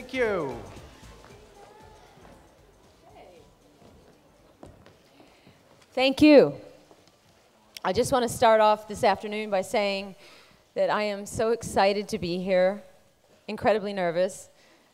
Thank you. Thank you. I just want to start off this afternoon by saying that I am so excited to be here, incredibly nervous.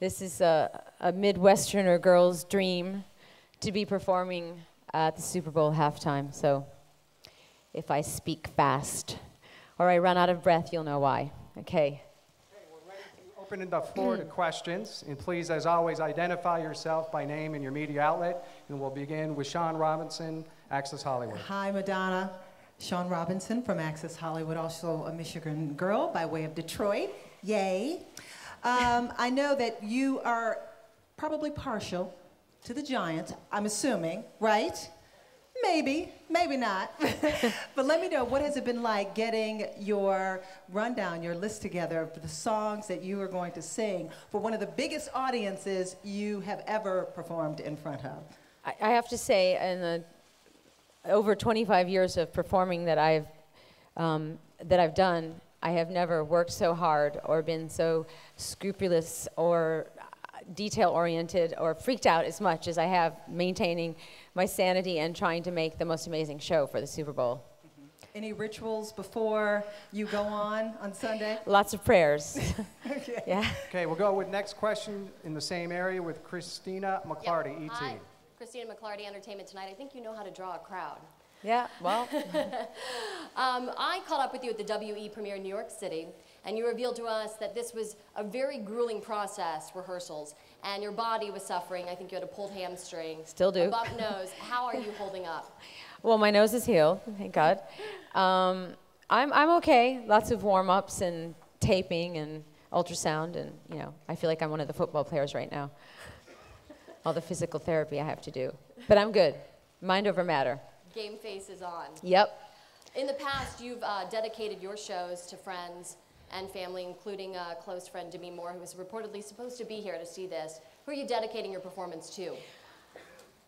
This is a Midwesterner girl's dream to be performing at the Super Bowl halftime. So if I speak fast or I run out of breath, you'll know why. Okay. We're ready to open the floor to questions. And please, as always, identify yourself by name and your media outlet. And we'll begin with Sean Robinson, Access Hollywood. Hi, Madonna. Sean Robinson from Access Hollywood, also a Michigan girl by way of Detroit. Yay. I know that you are probably partial to the Giants, I'm assuming, right? Maybe, maybe not. But let me know, what has it been like getting your rundown, your list together of the songs that you are going to sing for one of the biggest audiences you have ever performed in front of? I have to say, in the over 25 years of performing that I've done, I have never worked so hard or been so scrupulous or detail-oriented or freaked out as much as I have maintaining my sanity and trying to make the most amazing show for the Super Bowl. Any rituals before you go on Sunday? Lots of prayers. Okay. Yeah. Okay, we'll go with next question in the same area with Christina McClarty, Yep. ET. Hi, Christina McClarty, Entertainment Tonight. I think you know how to draw a crowd. Yeah, well. I caught up with you at the WE premiere in New York City, and you revealed to us that this was a very grueling process, rehearsals, and your body was suffering. I think you had a pulled hamstring. Still do. A bumped nose. How are you holding up? Well, my nose is healed, thank God. I'm okay. Lots of warm-ups and taping and ultrasound, and you know, I feel like I'm one of the football players right now. All the physical therapy I have to do, but I'm good. Mind over matter. Game face is on. Yep. In the past, you've dedicated your shows to friends and family, including a close friend, Demi Moore, who was reportedly supposed to be here to see this. Who are you dedicating your performance to?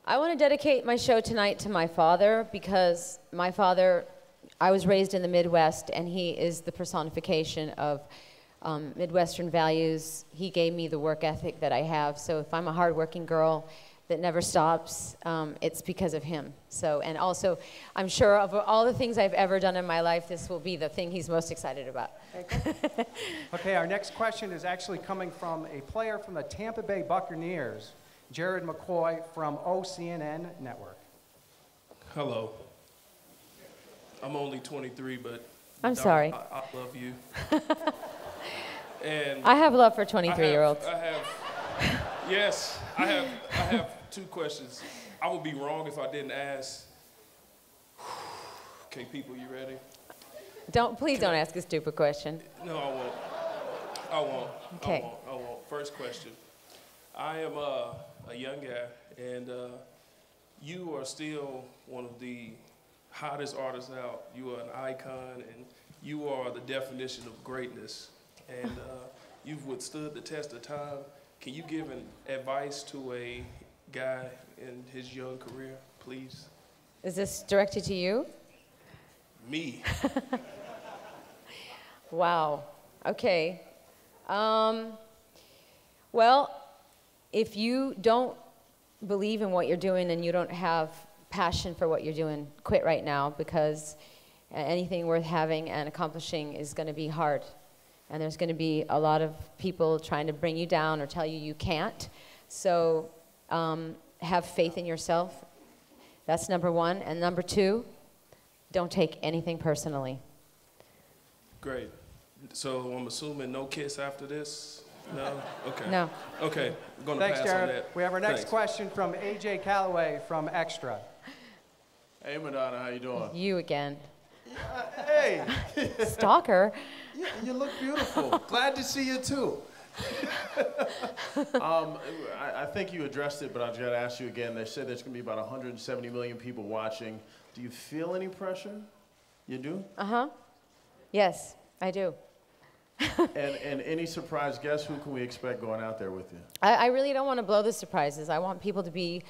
I want to dedicate my show tonight to my father, because my father, I was raised in the Midwest, and he is the personification of Midwestern values. He gave me the work ethic that I have, so if I'm a hardworking girl that never stops, it's because of him. So, and also, I'm sure of all the things I've ever done in my life, this will be the thing he's most excited about. Okay, our next question is actually coming from a player from the Tampa Bay Buccaneers, Jared McCoy from OCNN Network. Hello. I'm only 23, but I'm sorry. I love you. And I have love for 23-year-olds. Yes, I have two questions. I would be wrong if I didn't ask. Okay, people, you ready? Please don't ask a stupid question. No, I won't. Okay. I won't. First question. I am a young guy, and you are still one of the hottest artists out. You are an icon, and you are the definition of greatness. And you've withstood the test of time. Can you give an advice to a guy in his young career, please? Is this directed to you? Me. Wow. Okay. Well, if you don't believe in what you're doing and you don't have passion for what you're doing, quit right now, because anything worth having and accomplishing is going to be hard. And there's going to be a lot of people trying to bring you down or tell you you can't. So have faith in yourself. That's number one. And number two, don't take anything personally. Great. So I'm assuming no kiss after this? No? Okay. No. Okay. I'm going to Thanks, pass Jared. on that. We have our next Thanks. question from AJ Calloway from Extra. Hey, Madonna, how you doing? You again. Hey, Stalker. you look beautiful. Glad to see you too. I think you addressed it, but I've got to ask you again. They said there's going to be about 170 million people watching. Do you feel any pressure? You do? Uh-huh. Yes, I do. And any surprise guests, who can we expect going out there with you? I really don't want to blow the surprises. I want people to be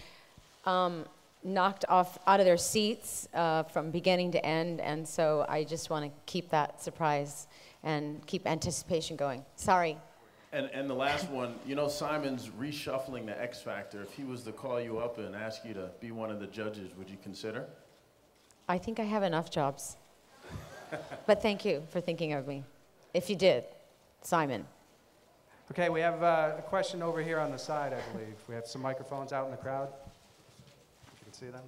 knocked out of their seats from beginning to end, and so I just want to keep that surprise and keep anticipation going. Sorry. And the last one, you know, Simon's reshuffling the X Factor. If he was to call you up and ask you to be one of the judges, would you consider? I think I have enough jobs. But thank you for thinking of me. If you did, Simon. Okay, we have a question over here on the side, I believe. We have some microphones out in the crowd. If you can see them.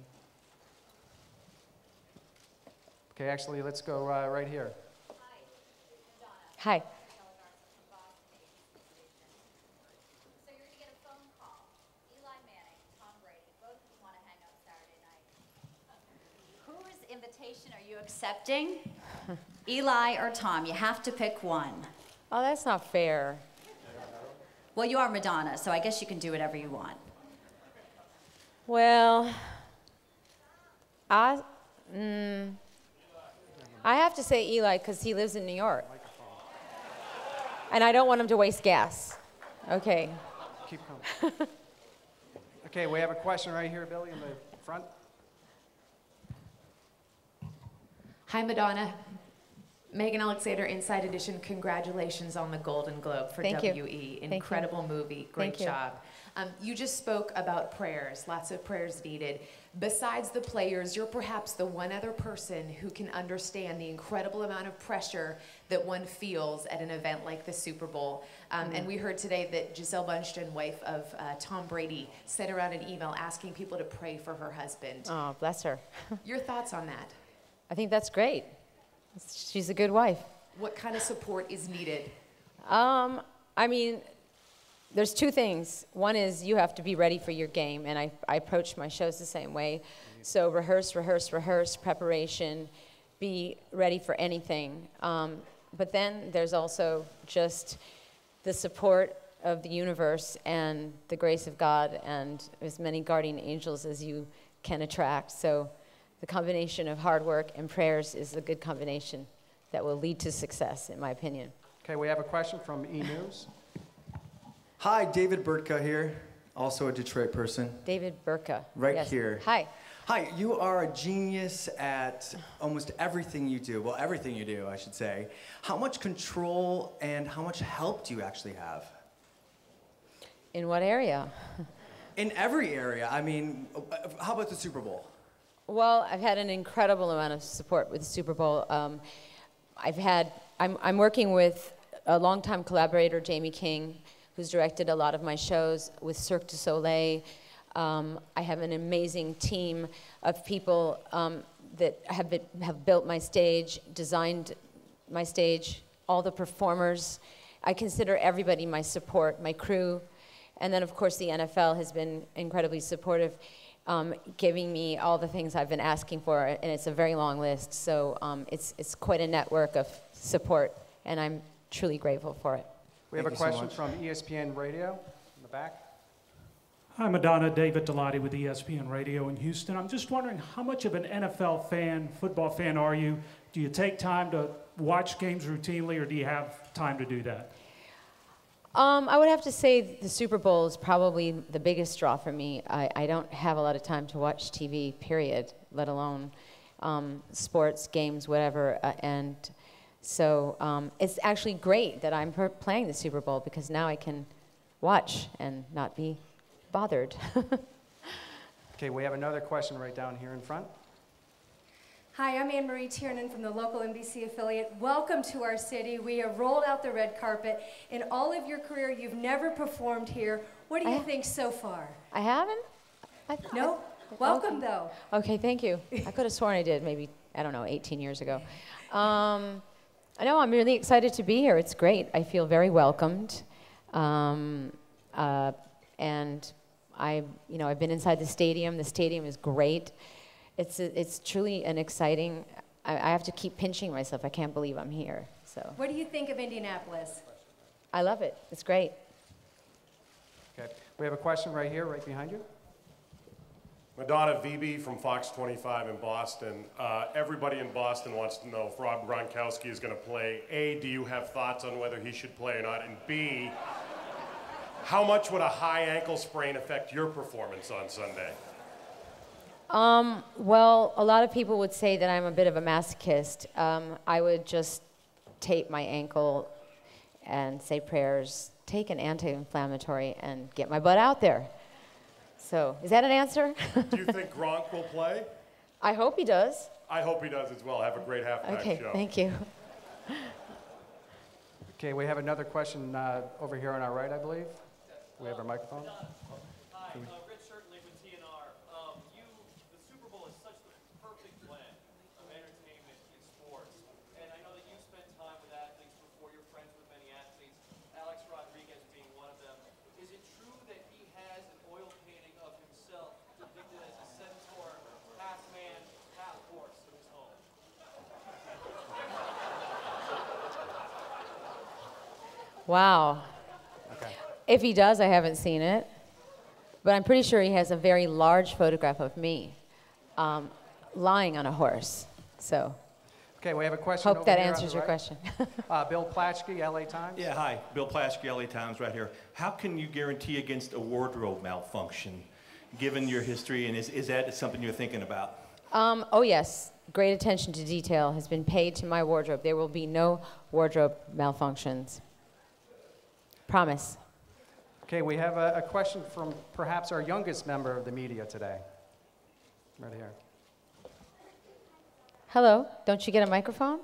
Okay, actually, let's go right here. Hi. So you're gonna get a phone call. Eli Manning, Tom Brady, both of them want to hang out Saturday night. Whose invitation are you accepting? Eli or Tom? You have to pick one. Oh, that's not fair. Well, you are Madonna, so I guess you can do whatever you want. Well, I have to say Eli because he lives in New York. And I don't want him to waste gas. Okay. Keep coming. Okay, we have a question right here, Billy, in the front. Hi, Madonna. Megan Alexander, Inside Edition. Congratulations on the Golden Globe for Thank you. WE. Thank Incredible movie. Great Thank you. job. You just spoke about prayers, lots of prayers needed. Besides the players, you're perhaps the one other person who can understand the incredible amount of pressure that one feels at an event like the Super Bowl. And we heard today that Gisele Bundchen, wife of Tom Brady, sent around an email asking people to pray for her husband. Oh, bless her. Your thoughts on that? I think that's great. She's a good wife. What kind of support is needed? I mean, there's two things. One is you have to be ready for your game, and I approach my shows the same way. So rehearse, rehearse, rehearse, preparation, be ready for anything. But then there's also just the support of the universe and the grace of God and as many guardian angels as you can attract. So the combination of hard work and prayers is a good combination that will lead to success, in my opinion. Okay, we have a question from E! News. Hi, David Burtka here, also a Detroit person. David Burka. Right Yes. here. Hi. Hi, you are a genius at almost everything you do. Well, everything you do, I should say. How much control and how much help do you actually have? In what area? In every area. I mean, how about the Super Bowl? Well, I've had an incredible amount of support with the Super Bowl. I'm working with a longtime collaborator, Jamie King, who's directed a lot of my shows with Cirque du Soleil. I have an amazing team of people that have built my stage, designed my stage, all the performers. I consider everybody my support, my crew. And then, of course, the NFL has been incredibly supportive, giving me all the things I've been asking for, and it's a very long list. So it's quite a network of support, and I'm truly grateful for it. We have a Thank you so question much. from ESPN Radio in the back. Hi, Madonna. David Dilotti with ESPN Radio in Houston. I'm just wondering, how much of an NFL fan, football fan are you? Do you take time to watch games routinely, or do you have time to do that? I would have to say the Super Bowl is probably the biggest draw for me. I don't have a lot of time to watch TV, period, let alone sports, games, whatever. And so it's actually great that I'm playing the Super Bowl because now I can watch and not be bothered. Okay, we have another question right down here in front. Hi, I'm Anne Marie Tiernan from the local NBC affiliate. Welcome to our city. We have rolled out the red carpet. In all of your career, you've never performed here. What do you think so far? I haven't? No? Welcome, though. Okay, thank you. I could have sworn I did maybe, I don't know, 18 years ago. I know I'm really excited to be here. It's great. I feel very welcomed. And I've been inside the stadium. The stadium is great. It's truly an exciting, I have to keep pinching myself. I can't believe I'm here. So What do you think of Indianapolis? I love it. It's great. Okay, we have a question right here, right behind you. Madonna, VB from Fox 25 in Boston. Everybody in Boston wants to know if Rob Gronkowski is going to play. A, do you have thoughts on whether he should play or not? And B, how much would a high ankle sprain affect your performance on Sunday? Well, a lot of people would say that I'm a bit of a masochist. I would just tape my ankle and say prayers take an anti-inflammatory and get my butt out there. So, is that an answer? Do you think Gronk will play? I hope he does. I hope he does as well. Have a great halftime Okay, show. thank you. Okay, we have another question over here on our right, I believe. We have our microphone. Hi, Rich Shirtley with TNR. The Super Bowl is such the perfect blend of entertainment and sports. And I know that you spent time with athletes before. You're friends with many athletes, Alex Rodriguez being one of them. Is it true that he has an oil painting of himself depicted as a centaur, half man, half horse in his home? Wow. Okay. If he does, I haven't seen it. But I'm pretty sure he has a very large photograph of me lying on a horse. So Okay, we have a question hope over that here on answers the your right. question. Bill Platchkey, LA Times. Yeah, hi. Bill Plaschke, LA Times, right here. How can you guarantee against a wardrobe malfunction, given your history, and is that something you're thinking about? Oh, yes. Great attention to detail has been paid to my wardrobe. There will be no wardrobe malfunctions. Promise. Okay, we have a question from perhaps our youngest member of the media today. Right here. Hello. Don't you get a microphone?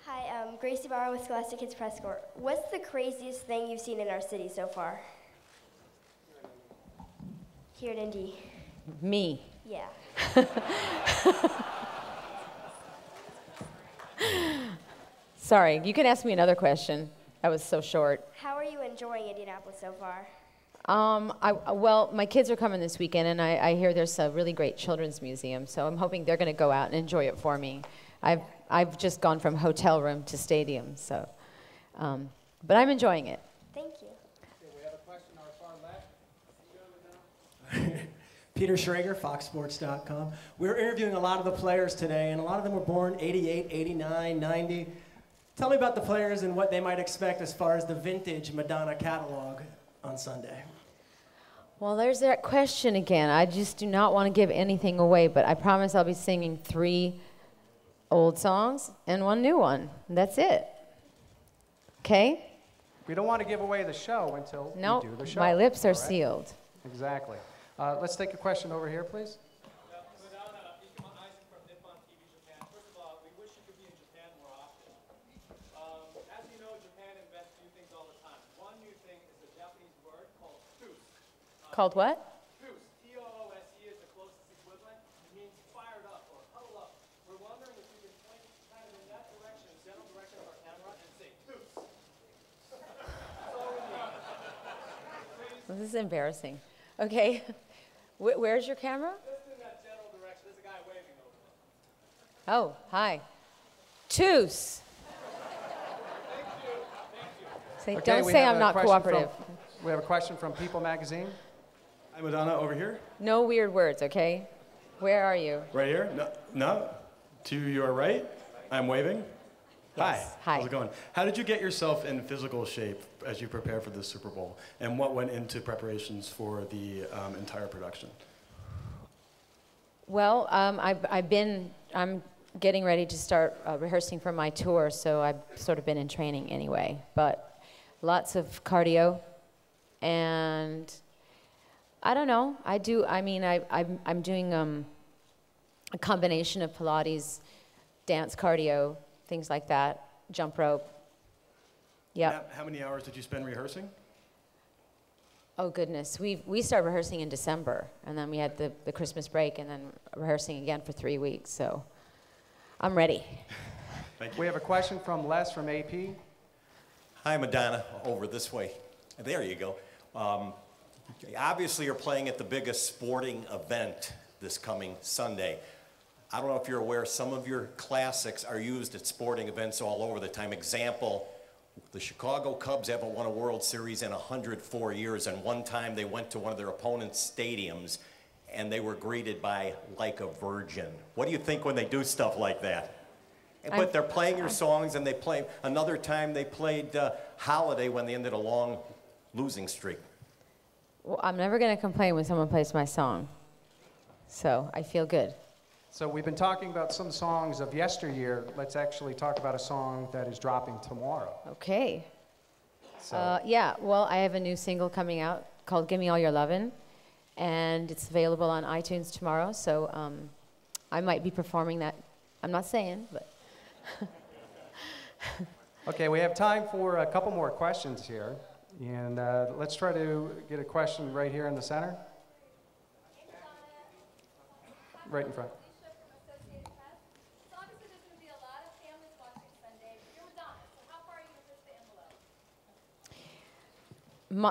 Hi, Gracie Barrow with Scholastic Kids Press Corps. What's the craziest thing you've seen in our city so far? Here at Indy. Me. Yeah. Sorry, you can ask me another question. That was so short. How are you enjoying Indianapolis so far? Well, my kids are coming this weekend, and I hear there's a really great children's museum, so I'm hoping they're going to go out and enjoy it for me. I've just gone from hotel room to stadium, so, but I'm enjoying it. Thank you. Okay, we have a question on our far left. Peter Schrager, FoxSports.com. We're interviewing a lot of the players today, and a lot of them were born 88, 89, 90. Tell me about the players and what they might expect as far as the vintage Madonna catalog on Sunday. Well, there's that question again. I just do not want to give anything away, but I promise I'll be singing 3 old songs and 1 new one. That's it. Okay? We don't want to give away the show until we do the show. My lips are All right? sealed. Exactly. Let's take a question over here, please. Called what? Toos. T-O-O-S-E is the closest equivalent. It means fired up or huddle up. We're wondering if you can point kind of in that direction, general direction of our camera, and say toos. This is embarrassing. Okay. Where's your camera? Just in that general direction. There's a guy waving over there. Oh, hi. Toos. Say, Okay, don't we say have I'm a not question cooperative. We have a question from People Magazine. Hi, Madonna, over here. No weird words, okay? Where are you? Right here? No. To your right. I'm waving. Yes. Hi. How's it going? How did you get yourself in physical shape as you prepare for the Super Bowl? And what went into preparations for the entire production? Well, I'm getting ready to start rehearsing for my tour, so I've sort of been in training anyway. But lots of cardio, and I don't know. I'm doing a combination of Pilates, dance, cardio, things like that, jump rope. Yeah. How many hours did you spend rehearsing? Oh goodness, we started rehearsing in December, and then we had the Christmas break, and then rehearsing again for 3 weeks. So I'm ready. Thank you. We have a question from Les from AP. Hi, Madonna. Over this way. There you go. Obviously, you're playing at the biggest sporting event this coming Sunday. I don't know if you're aware, some of your classics are used at sporting events all over the time. Example, the Chicago Cubs haven't won a World Series in 104 years, and one time they went to one of their opponents' stadiums, and they were greeted by like a virgin. What do you think when they do stuff like that? But they're playing your songs, and they play. Another time they played Holiday when they ended a long losing streak. Well, I'm never going to complain when someone plays my song, so I feel good. So we've been talking about some songs of yesteryear. Let's actually talk about a song that is dropping tomorrow. Okay. So. Yeah, well, I have a new single coming out called Gimme All Your Lovin', and it's available on iTunes tomorrow, so I might be performing that. I'm not saying, but... Okay, we have time for a couple more questions here, and let's try to get a question right here in the center. Right in front.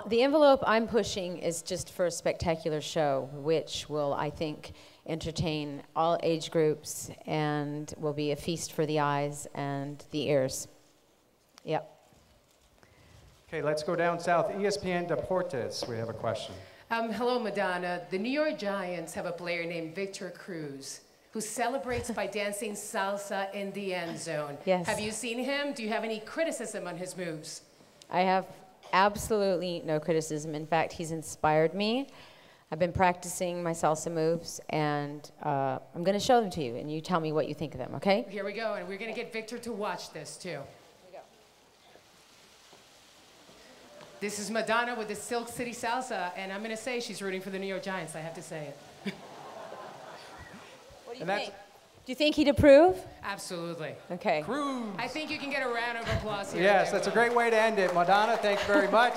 The envelope I'm pushing is just for a spectacular show, which will, I think, entertain all age groups and will be a feast for the eyes and the ears. Yep. Okay, let's go down south. ESPN Deportes, we have a question. Hello, Madonna. The New York Giants have a player named Victor Cruz who celebrates by dancing salsa in the end zone. Yes. Have you seen him? Do you have any criticism on his moves? I have absolutely no criticism. In fact, he's inspired me. I've been practicing my salsa moves, and I'm going to show them to you, and you tell me what you think of them, okay? Here we go, and we're going to get Victor to watch this, too. This is Madonna with the Silk City Salsa, and I'm going to say she's rooting for the New York Giants. I have to say it. What do you think? Do you think he'd approve? Absolutely. Okay. Cruz. I think you can get a round of applause here. Yes, that's a great way to end it. Madonna, thank you very much.